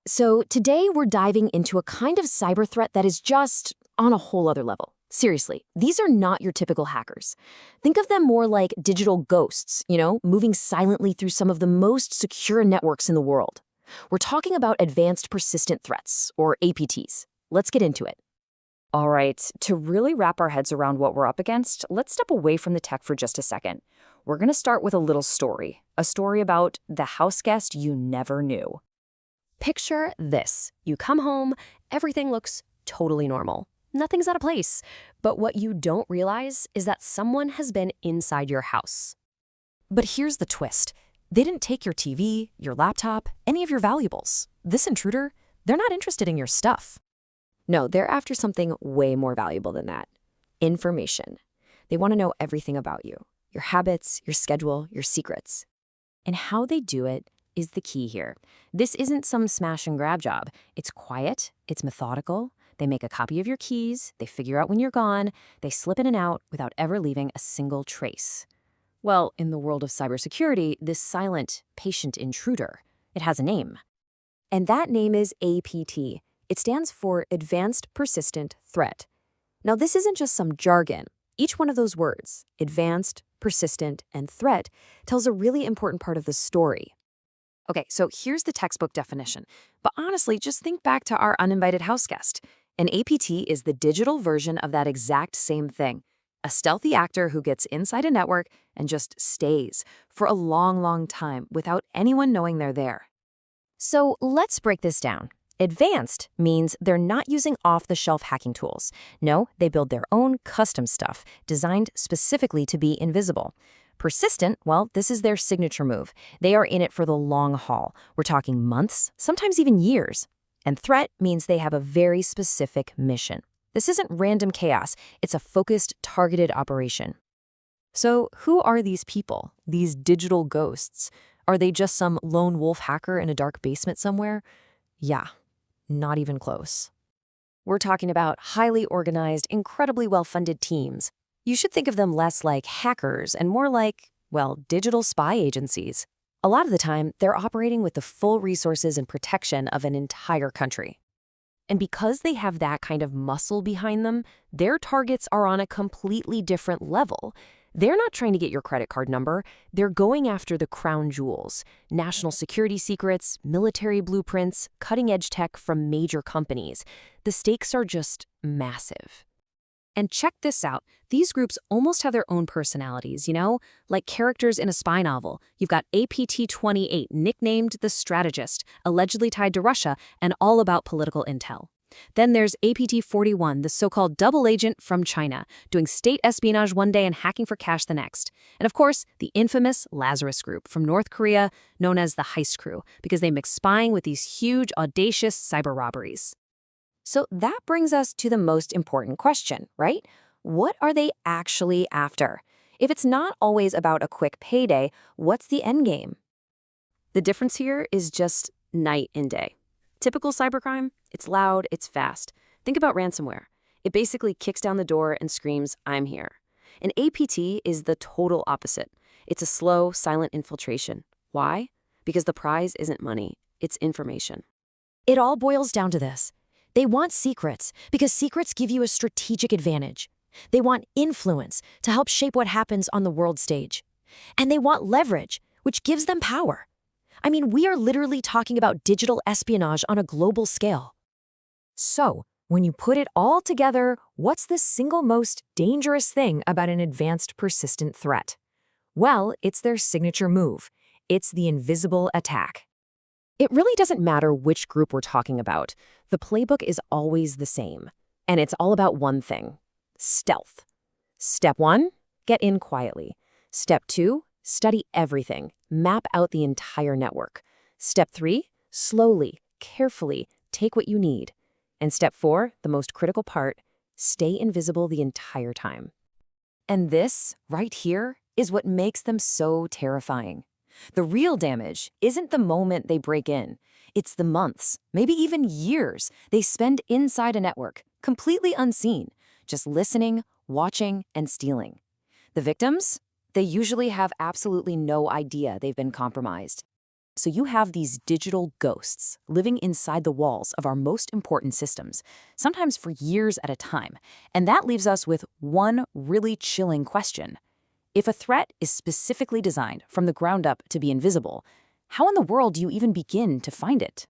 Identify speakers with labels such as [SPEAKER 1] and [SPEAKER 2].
[SPEAKER 1] So today we're diving into a kind of cyber threat that is just on a whole other level. Seriously, these are not your typical hackers. Think of them more like digital ghosts, moving silently through some of the most secure networks in the world. We're talking about advanced persistent threats, or APTs. Let's get into it.
[SPEAKER 2] All right, to really wrap our heads around what we're up against, let's step away from the tech for just a second. We're going to start with a little story, a story about the house guest you never knew. Picture this. You come home, everything looks totally normal. Nothing's out of place. But what you don't realize is that someone has been inside your house. But here's the twist. They didn't take your TV, your laptop, any of your valuables. This intruder, they're not interested in your stuff.
[SPEAKER 1] No, they're after something way more valuable than that. Information. They want to know everything about you, your habits, your schedule, your secrets. And how they do it is the key here. This isn't some smash and grab job. It's quiet, it's methodical. They make a copy of your keys, they figure out when you're gone, they slip in and out without ever leaving a single trace. Well, in the world of cybersecurity, this silent, patient intruder, it has a name. And that name is APT. It stands for Advanced Persistent Threat. Now, this isn't just some jargon. Each one of those words, advanced, persistent, and threat, tells a really important part of the story. Okay, so here's the textbook definition. But honestly, just think back to our uninvited house guest. An APT is the digital version of that exact same thing. A stealthy actor who gets inside a network and just stays for a long, long time without anyone knowing they're there. So let's break this down. Advanced means they're not using off-the-shelf hacking tools. No, they build their own custom stuff designed specifically to be invisible. Persistent, well, this is their signature move. They are in it for the long haul. We're talking months, sometimes even years. And threat means they have a very specific mission. This isn't random chaos. It's a focused, targeted operation. So who are these people, these digital ghosts? Are they just some lone wolf hacker in a dark basement somewhere? Yeah, not even close. We're talking about highly organized, incredibly well-funded teams. You should think of them less like hackers and more like, well, digital spy agencies. A lot of the time, they're operating with the full resources and protection of an entire country. And because they have that kind of muscle behind them, their targets are on a completely different level. They're not trying to get your credit card number. They're going after the crown jewels, national security secrets, military blueprints, cutting-edge tech from major companies. The stakes are just massive. And check this out. These groups almost have their own personalities, like characters in a spy novel. You've got APT-28, nicknamed the Strategist, allegedly tied to Russia and all about political intel. Then there's APT-41, the so-called double agent from China, doing state espionage one day and hacking for cash the next. And of course, the infamous Lazarus group from North Korea, known as the Heist Crew, because they mix spying with these huge, audacious cyber robberies. So that brings us to the most important question, right? What are they actually after? If it's not always about a quick payday, what's the end game? The difference here is just night and day. Typical cybercrime, it's loud, it's fast. Think about ransomware. It basically kicks down the door and screams, "I'm here." An APT is the total opposite. It's a slow, silent infiltration. Why? Because the prize isn't money, it's information. It all boils down to this. They want secrets because secrets give you a strategic advantage. They want influence to help shape what happens on the world stage. And they want leverage, which gives them power. I mean, we are literally talking about digital espionage on a global scale. So, when you put it all together, what's the single most dangerous thing about an advanced persistent threat? Well, it's their signature move. It's the invisible attack. It really doesn't matter which group we're talking about. The playbook is always the same. And it's all about one thing: stealth. Step 1, get in quietly. Step 2, study everything. Map out the entire network. Step 3, slowly, carefully, take what you need. And step 4, the most critical part, stay invisible the entire time. And this, right here, is what makes them so terrifying. The real damage isn't the moment they break in. It's the months, maybe even years, they spend inside a network, completely unseen, just listening, watching, and stealing. The victims? They usually have absolutely no idea they've been compromised.
[SPEAKER 2] So you have these digital ghosts living inside the walls of our most important systems, sometimes for years at a time. And that leaves us with one really chilling question. If a threat is specifically designed from the ground up to be invisible, how in the world do you even begin to find it?